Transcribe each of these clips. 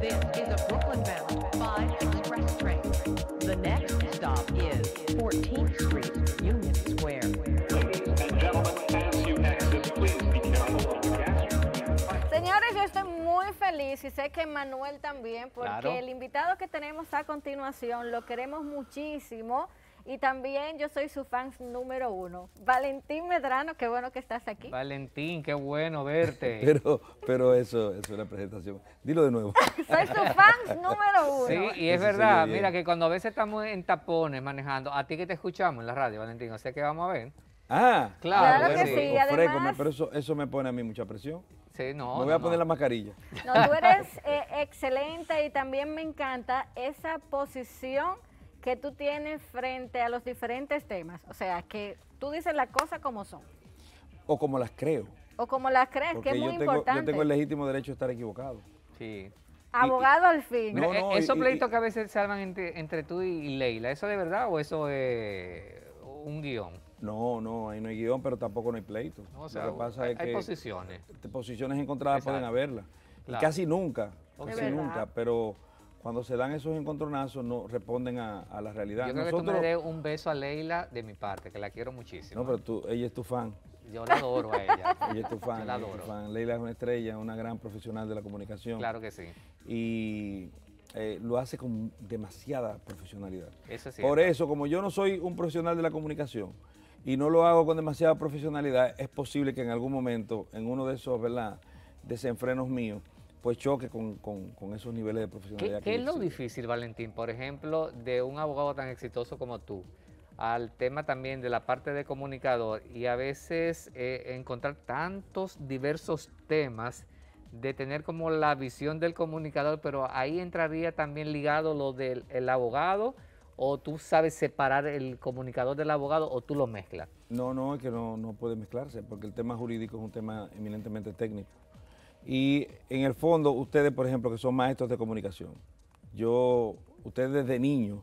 This is a Brooklyn-bound 5 express train. The next stop is 14th Street, Union Square. Ladies and gentlemen, as you exit, please be careful of gas. Señores, yo estoy muy feliz y sé que Manuel también, porque Claro. el invitado que tenemos a continuación lo queremos muchísimo y también yo soy su fan número 1. Valentín Medrano, qué bueno que estás aquí. Valentín, qué bueno verte. Pero eso es una presentación. Dilo de nuevo. Soy su fan número 1. Sí, y es Eso verdad, sería bien. mira que cuando a veces estamos en tapones manejando, a ti que te escuchamos en la radio, Valentín, o sea que vamos a ver. Ah, Claro que bueno, sí, ofrécome, además- pero eso me pone a mí mucha presión. Sí, no, Me voy no, a poner la no. mascarilla. No, tú eres excelente y también me encanta esa posición que tú tienes frente a los diferentes temas. O sea, que tú dices las cosas como son O como las creo. o como las crees, Porque que es muy yo importante. tengo el legítimo derecho de estar equivocado. Sí. Abogado al fin. No, Mira, no, esos y- pleitos que a veces se arman entre tú y Leila, ¿eso de verdad o eso es un guión? No, ahí no hay guión, pero tampoco no hay pleito. No, o sea, Lo que pasa hay es que posiciones. posiciones encontradas Exacto. pueden haberlas. Claro. Y casi nunca, Es casi verdad. nunca, pero cuando se dan esos encontronazos no responden a la realidad. Yo creo que tú me des un beso a Leila de mi parte, que la quiero muchísimo. No, pero ella es tu fan. Yo la adoro a ella. Ella es tu fan. Yo la ella es tu adoro. fan. Leila es una estrella, una gran profesional de la comunicación. Claro que sí. Y lo hace con demasiada profesionalidad. Eso es Por cierto. eso, como yo no soy un profesional de la comunicación y no lo hago con demasiada profesionalidad, es posible que en algún momento, en uno de esos, ¿verdad?, desenfrenos míos, pues choque con esos niveles de profesionalidad. ¿Qué es yo lo exijo. difícil, Valentín, por ejemplo, de un abogado tan exitoso como tú, al tema también de la parte de comunicador y a veces encontrar tantos diversos temas, de tener como la visión del comunicador, pero ahí entraría también ligado lo del el abogado, o tú sabes separar el comunicador del abogado, o tú lo mezclas? No, es que no puede mezclarse, porque el tema jurídico es un tema eminentemente técnico. Y en el fondo, ustedes, por ejemplo, que son maestros de comunicación, ustedes desde niños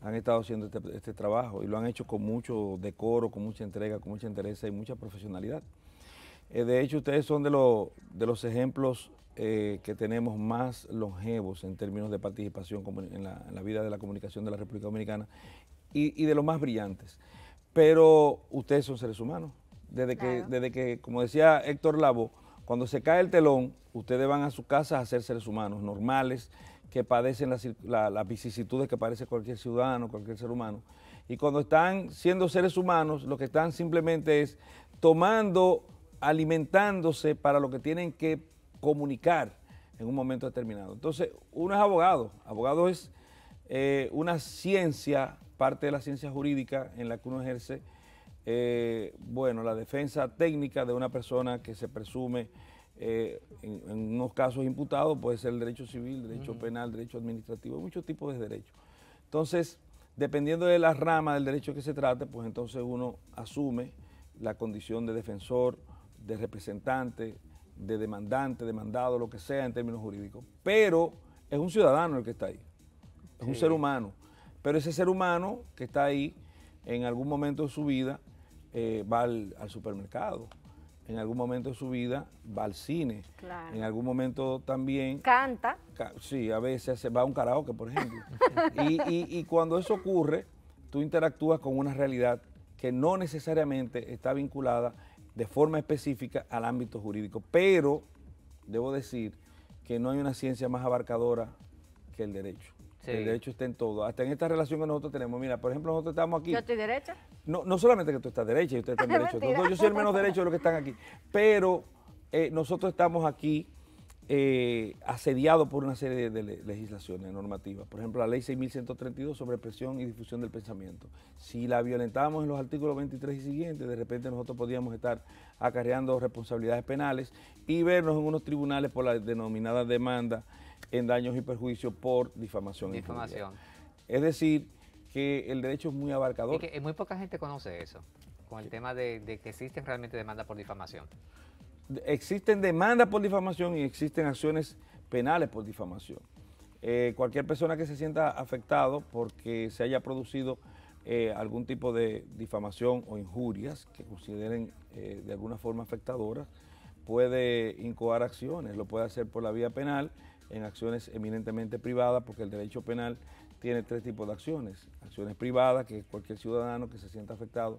han estado haciendo este trabajo y lo han hecho con mucho decoro, con mucha entrega, con mucha interés y mucha profesionalidad. De hecho, ustedes son de los ejemplos que tenemos más longevos en términos de participación en la vida de la comunicación de la República Dominicana y de los más brillantes. Pero ustedes son seres humanos. Claro. Desde que, como decía Héctor Lavoe, cuando se cae el telón, ustedes van a su casa a ser seres humanos normales, que padecen las vicisitudes que padece cualquier ciudadano, cualquier ser humano. Y cuando están siendo seres humanos, lo que están simplemente es alimentándose para lo que tienen que comunicar en un momento determinado. Entonces, uno es abogado. Abogado es una ciencia, parte de la ciencia jurídica en la que uno ejerce, la defensa técnica de una persona que se presume, en unos casos imputados, puede ser el derecho civil, derecho penal, derecho administrativo, muchos tipos de derechos. Entonces, dependiendo de la rama del derecho que se trate, pues entonces uno asume la condición de defensor, de representante, de demandante, demandado, lo que sea en términos jurídicos. Pero es un ciudadano el que está ahí, es un ser humano. Pero ese ser humano que está ahí, en algún momento de su vida, va al supermercado, en algún momento de su vida va al cine, Claro. en algún momento también... Canta. Sí, a veces va a un karaoke, por ejemplo. y cuando eso ocurre, tú interactúas con una realidad que no necesariamente está vinculada de forma específica al ámbito jurídico. Pero debo decir que no hay una ciencia más abarcadora que el derecho. Sí. El derecho está en todo, hasta en esta relación que nosotros tenemos. Mira, por ejemplo, nosotros estamos aquí. Yo estoy derecha. No solamente que tú estás derecha y ustedes están derechos, Mentira. yo soy el menos derecho de los que están aquí, pero nosotros estamos aquí asediados por una serie de legislaciones normativas. Por ejemplo, la ley 6.132 sobre expresión y difusión del pensamiento. Si la violentamos en los artículos 23 y siguientes, de repente nosotros podríamos estar acarreando responsabilidades penales y vernos en unos tribunales por la denominada demanda en daños y perjuicios por difamación. e injuria. Difamación. Es decir, que el derecho es muy abarcador. Y que muy poca gente conoce eso, con el tema de que existen realmente demandas por difamación. Existen demandas por difamación y existen acciones penales por difamación. Cualquier persona que se sienta afectado porque se haya producido algún tipo de difamación o injurias que consideren de alguna forma afectadoras, puede incoar acciones, lo puede hacer por la vía penal, en acciones eminentemente privadas, porque el derecho penal tiene 3 tipos de acciones. Acciones privadas, que cualquier ciudadano que se sienta afectado,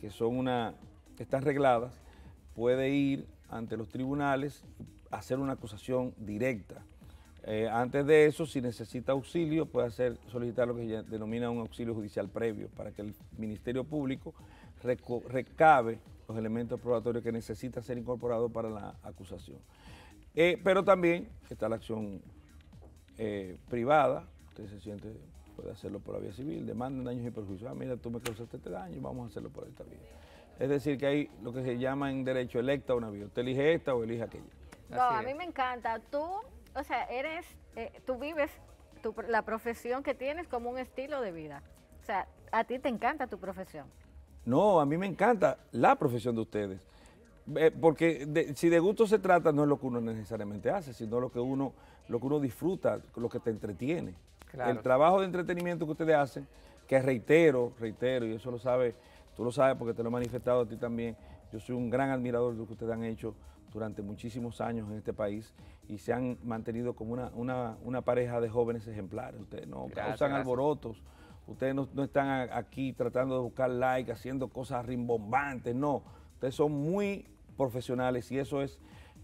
que están regladas, puede ir ante los tribunales a hacer una acusación directa. Antes de eso, si necesita auxilio, puede solicitar lo que se denomina un auxilio judicial previo, para que el Ministerio Público recabe los elementos probatorios que necesita ser incorporados para la acusación. Pero también está la acción privada. Usted se siente, puede hacerlo por la vía civil, demanden daños y perjuicios. Mira, tú me causaste este daño, vamos a hacerlo por esta vía. Es decir, que hay lo que se llama en derecho electa una vía. Usted elige esta o elige aquella. No, a mí me encanta. Tú, o sea, tú vives la profesión que tienes como un estilo de vida. O sea, a ti te encanta tu profesión. No, a mí me encanta la profesión de ustedes. Porque si de gusto se trata, no es lo que uno necesariamente hace, sino lo que uno disfruta, lo que te entretiene. Claro. El trabajo de entretenimiento que ustedes hacen, que reitero, y eso lo sabes, tú lo sabes porque te lo he manifestado a ti también, yo soy un gran admirador de lo que ustedes han hecho durante muchísimos años en este país y se han mantenido como una pareja de jóvenes ejemplares. Ustedes no causan alborotos, ustedes no están aquí tratando de buscar like, haciendo cosas rimbombantes, no. Ustedes son muy profesionales y eso es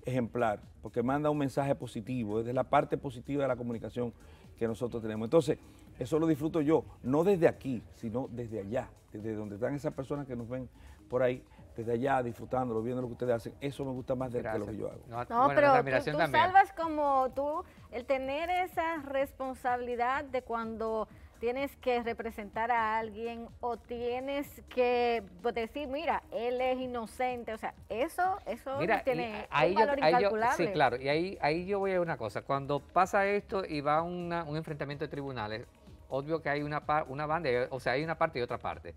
ejemplar, porque manda un mensaje positivo, es de la parte positiva de la comunicación que nosotros tenemos. Entonces, eso lo disfruto yo, no desde aquí, sino desde allá, desde donde están esas personas que nos ven por ahí, desde allá, disfrutándolo, viendo lo que ustedes hacen. Eso me gusta más de lo que yo hago. No, Bueno, pero admiración tú también. salvas como el tener esa responsabilidad de cuando tienes que representar a alguien o tienes que decir, mira, él es inocente, o sea, eso Mira, tiene ahí un valor incalculable. sí, claro, y ahí yo voy a una cosa. Cuando pasa esto y va un enfrentamiento de tribunales, obvio que hay una banda, o sea, hay una parte y otra parte.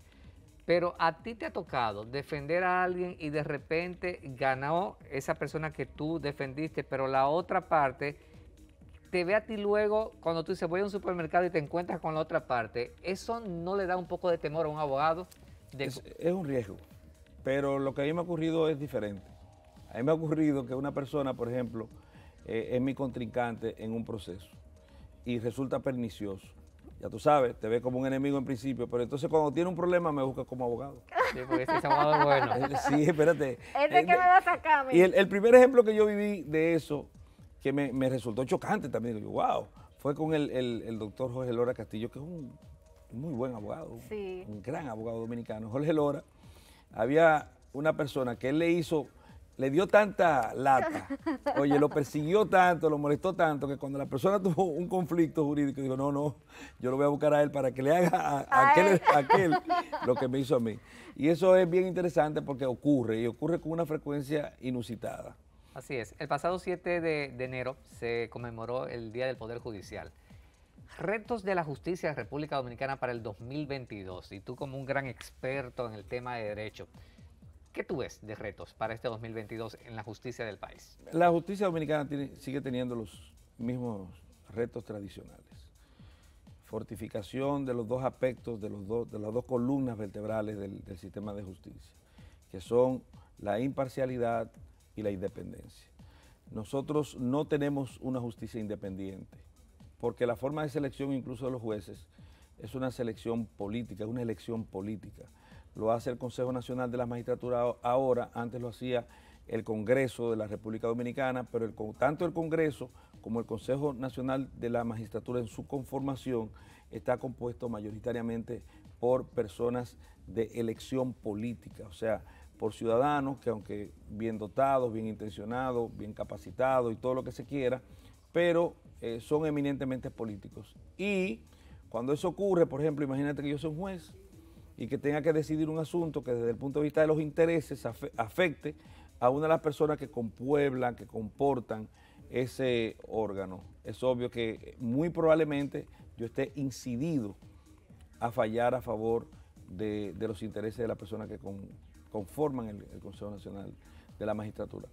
Pero a ti te ha tocado defender a alguien y de repente ganó esa persona que tú defendiste, pero la otra parte te ve a ti luego cuando tú dices voy a un supermercado y te encuentras con la otra parte. ¿Eso no le da un poco de temor a un abogado? Es un riesgo, pero lo que a mí me ha ocurrido es diferente. A mí me ha ocurrido que una persona, por ejemplo, es mi contrincante en un proceso y resulta pernicioso. Ya tú sabes, te ve como un enemigo en principio, pero entonces cuando tiene un problema me busca como abogado. Sí, porque ese abogado es bueno. Sí, espérate. ¿Ese que me va a sacar a mí? Y el primer ejemplo que yo viví de eso, que me resultó chocante también, digo, wow, fue con el doctor Jorge Lora Castillo, que es un muy buen abogado, Sí. un gran abogado dominicano. Jorge Lora, había una persona que él le dio tanta lata, oye, lo persiguió tanto, lo molestó tanto, que cuando la persona tuvo un conflicto jurídico, dijo, no, yo lo voy a buscar a él para que le haga a aquel lo que me hizo a mí. Y eso es bien interesante porque ocurre con una frecuencia inusitada. Así es. El pasado 7 de enero se conmemoró el Día del Poder Judicial. Retos de la justicia de República Dominicana para el 2022. Y tú como un gran experto en el tema de derecho, ¿qué tú ves de retos para este 2022 en la justicia del país? La justicia dominicana sigue teniendo los mismos retos tradicionales. Fortificación de los dos aspectos, de las dos columnas vertebrales del sistema de justicia, que son la imparcialidad y la independencia. Nosotros no tenemos una justicia independiente, porque la forma de selección incluso de los jueces es una selección política, es una elección política. Lo hace el Consejo Nacional de la Magistratura ahora, antes lo hacía el Congreso de la República Dominicana, pero tanto el Congreso como el Consejo Nacional de la Magistratura en su conformación está compuesto mayoritariamente por personas de elección política, o sea, por ciudadanos que aunque bien dotados, bien intencionados, bien capacitados y todo lo que se quiera, pero son eminentemente políticos. Y cuando eso ocurre, por ejemplo, imagínate que yo soy un juez y que tenga que decidir un asunto que desde el punto de vista de los intereses afecte a una de las personas que compueblan, que comportan ese órgano. Es obvio que muy probablemente yo esté incidido a fallar a favor de los intereses de las personas que conforman el Consejo Nacional de la Magistratura.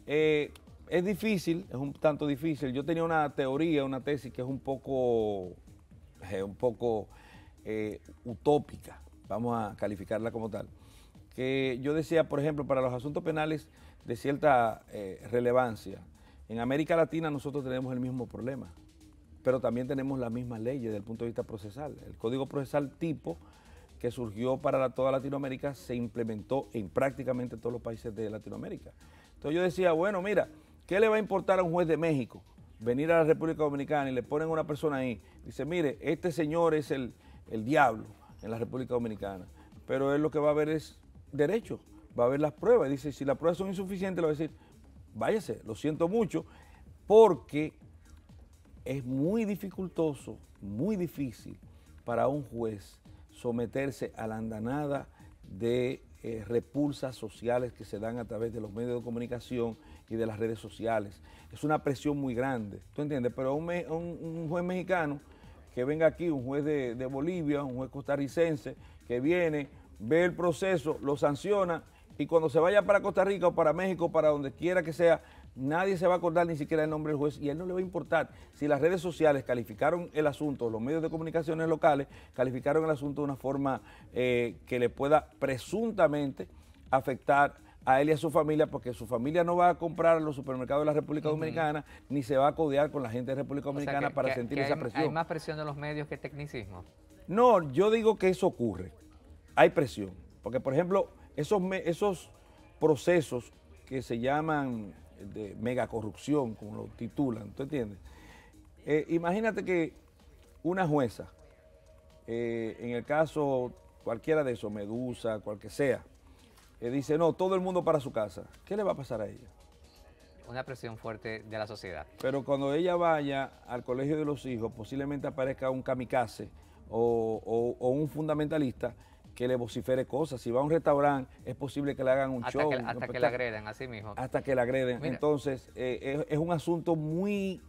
Es difícil, es un tanto difícil. Yo tenía una teoría, una tesis que es un poco utópica, vamos a calificarla como tal, que yo decía, por ejemplo, para los asuntos penales de cierta relevancia. En América Latina nosotros tenemos el mismo problema, pero también tenemos las mismas leyes desde el punto de vista procesal. El Código Procesal Tipo, que surgió para toda Latinoamérica, se implementó en prácticamente todos los países de Latinoamérica. Entonces yo decía, bueno, mira, ¿qué le va a importar a un juez de México venir a la República Dominicana y le ponen a una persona ahí? Dice, mire, este señor es el diablo en la República Dominicana, pero él lo que va a ver es derecho, va a ver las pruebas. Dice, si las pruebas son insuficientes, le va a decir, váyase, lo siento mucho, porque es muy dificultoso, muy difícil para un juez someterse a la andanada de repulsas sociales que se dan a través de los medios de comunicación y de las redes sociales. Es una presión muy grande, ¿tú entiendes? Pero un juez mexicano que venga aquí, un juez de Bolivia, un juez costarricense, que viene, ve el proceso, lo sanciona, y cuando se vaya para Costa Rica o para México, para donde quiera que sea, nadie se va a acordar ni siquiera el nombre del juez, y a él no le va a importar si las redes sociales calificaron el asunto, los medios de comunicaciones locales calificaron el asunto de una forma que le pueda presuntamente afectar a él y a su familia, porque su familia no va a comprar en los supermercados de la República Dominicana, ni se va a codear con la gente de República Dominicana para sentir esa presión. ¿Hay más presión de los medios que tecnicismo? No, yo digo que eso ocurre, hay presión, porque por ejemplo, esos procesos que se llaman de megacorrupción, como lo titulan, ¿tú entiendes? Imagínate que una jueza, en el caso cualquiera de esos, Medusa, cual que sea, dice, no, todo el mundo para su casa. ¿Qué le va a pasar a ella? Una presión fuerte de la sociedad. Pero cuando ella vaya al colegio de los hijos, posiblemente aparezca un kamikaze o un fundamentalista que le vocifere cosas. Si va a un restaurante, es posible que le hagan un show. Hasta que le agreden, así mismo. Hasta que le agreden. Mira, entonces, es un asunto muy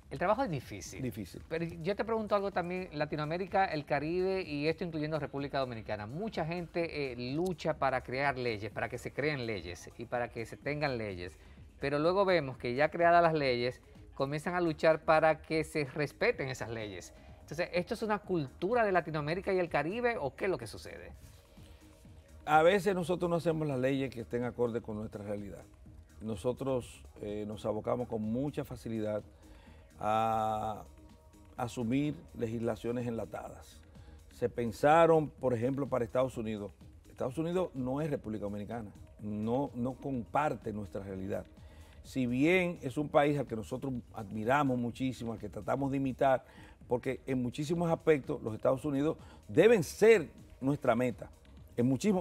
el trabajo es difícil. difícil. Pero yo te pregunto algo también, Latinoamérica, el Caribe y esto incluyendo República Dominicana. Mucha gente lucha para crear leyes, para que se creen leyes y para que se tengan leyes. Pero luego vemos que ya creadas las leyes, comienzan a luchar para que se respeten esas leyes. Entonces, ¿esto es una cultura de Latinoamérica y el Caribe o qué es lo que sucede? A veces nosotros no hacemos las leyes que estén acorde con nuestra realidad. Nosotros nos abocamos con mucha facilidad a asumir legislaciones enlatadas. Se pensaron, por ejemplo, para Estados Unidos. Estados Unidos no es República Dominicana, no comparte nuestra realidad. Si bien es un país al que nosotros admiramos muchísimo, al que tratamos de imitar, porque en muchísimos aspectos los Estados Unidos deben ser nuestra meta,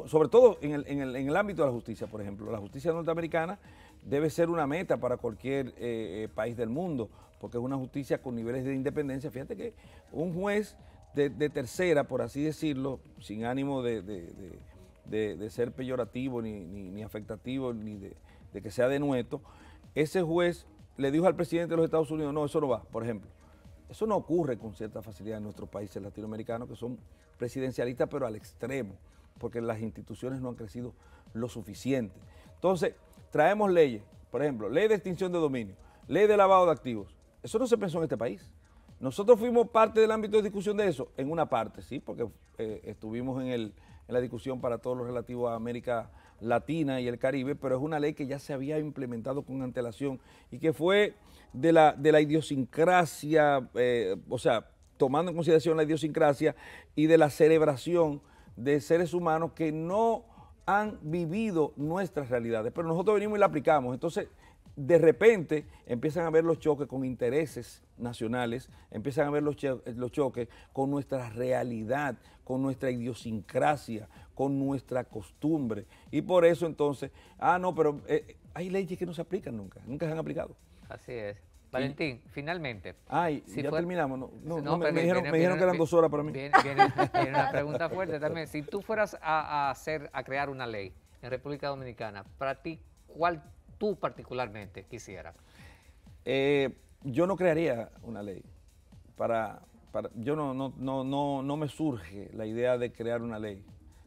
sobre todo en el ámbito de la justicia, por ejemplo. La justicia norteamericana debe ser una meta para cualquier país del mundo, porque es una justicia con niveles de independencia. Fíjate que un juez de tercera, por así decirlo, sin ánimo de ser peyorativo, ni afectativo, ni de que sea denuesto, ese juez le dijo al presidente de los Estados Unidos, no, eso no va, por ejemplo. Eso no ocurre con cierta facilidad en nuestros países latinoamericanos, que son presidencialistas, pero al extremo, porque las instituciones no han crecido lo suficiente. Entonces, traemos leyes, por ejemplo, ley de extinción de dominio, ley de lavado de activos. Eso no se pensó en este país. Nosotros fuimos parte del ámbito de discusión de eso, en una parte, sí, porque estuvimos en la discusión para todo lo relativo a América Latina y el Caribe, pero es una ley que ya se había implementado con antelación y que fue de la idiosincrasia, o sea, tomando en consideración la idiosincrasia y de la celebración de seres humanos que no han vivido nuestras realidades, pero nosotros venimos y la aplicamos. Entonces, de repente empiezan a ver los choques con intereses nacionales, empiezan a ver los choques con nuestra realidad, con nuestra idiosincrasia, con nuestra costumbre. Y por eso entonces, no, pero hay leyes que no se aplican nunca se han aplicado. Así es. Valentín, finalmente. Si ya terminamos. Me pero dijeron que eran 2 horas para mí. Viene una pregunta fuerte también. Si tú fueras a crear una ley en República Dominicana, para ti, ¿cuál tú particularmente quisieras? Yo no crearía una ley. Yo no me surge la idea de crear una ley,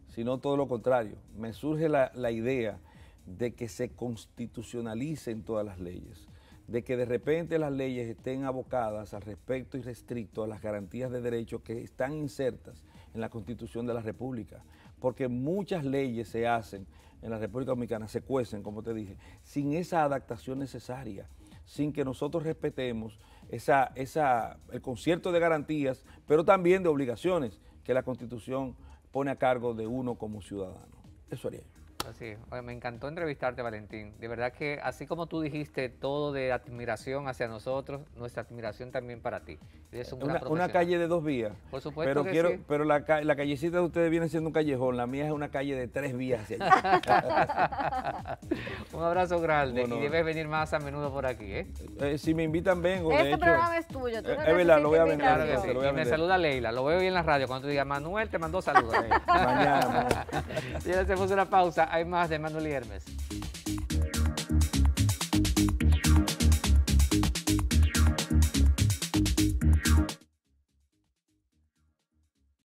sino todo lo contrario. Me surge la idea de que se constitucionalicen todas las leyes, de que de repente las leyes estén abocadas al respeto y restricto a las garantías de derechos que están insertas en la Constitución de la República, porque muchas leyes se hacen en la República Dominicana se cuecen, como te dije, sin esa adaptación necesaria, sin que nosotros respetemos el concierto de garantías, pero también de obligaciones que la Constitución pone a cargo de uno como ciudadano. Eso haría yo. Así es. Oye, me encantó entrevistarte, Valentín. De verdad que así como tú dijiste todo de admiración hacia nosotros, nuestra admiración también para ti. Eres un gran Una profesional. calle de 2 vías. Por supuesto pero que quiero, sí. pero la callecita de ustedes viene siendo un callejón, la mía es una calle de 3 vías hacia allá. Un abrazo grande Bueno. y debes venir más a menudo por aquí, ¿eh? Si me invitan, vengo. Este de hecho, programa es tuyo. Tú no es verdad, lo voy a necesitas vender. Claro que sí. Se lo voy a Y me vender. saluda Leila. Lo veo hoy en la radio cuando tú digas, Manuel te mandó saludos. Mañana. Y ahora hacemos una pausa. Hay más de Manuel y Hermes.